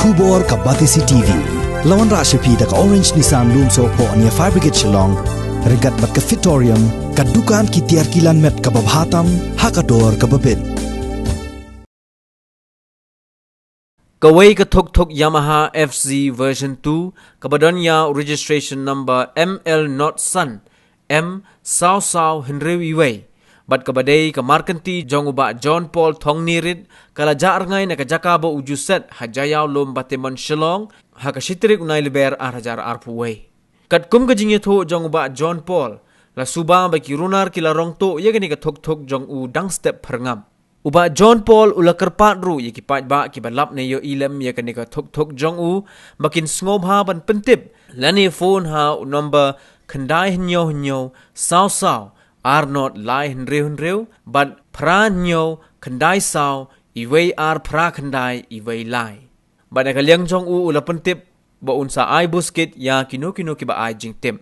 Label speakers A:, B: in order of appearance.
A: Kubor ka Batisi TV. Lawan Rashapi da ka Orange Nissan Lumso po ania Fire Brigade Shillong. Regat bat ka Fitorium. Ka dukan ki tiar kilan met ka babhatam. Hakador ka babin.
B: Kawai ka thok Yamaha FZ version 2 kabadonya registration number ML Not Sun M Sao Henry Way bat kabadai ka markanti jong uba John Paul Thong Nirit kala jar ngai na ka jakaba ujuset hajayao lom batemon Shillong hakashitrik unai liber arhajar arpuway kat kum ka jingye tho jong uba John Paul la suba ba ki runar kila rong to yegani ka thok jong u dang step pharngam uba John Paul ula kerpat ru ye ki pat ba ki balap ne yo ilem ye kan ka thok jong u makin sngom ha ban pentip lani phone ha number khandai hnyo sao are not lai henreu but pra hnyo khandai sao iwei ar pra khandai iwei lai ba na kalyang jong u ula pentip ba unsa ai busket ya kino ki ba ai jingtem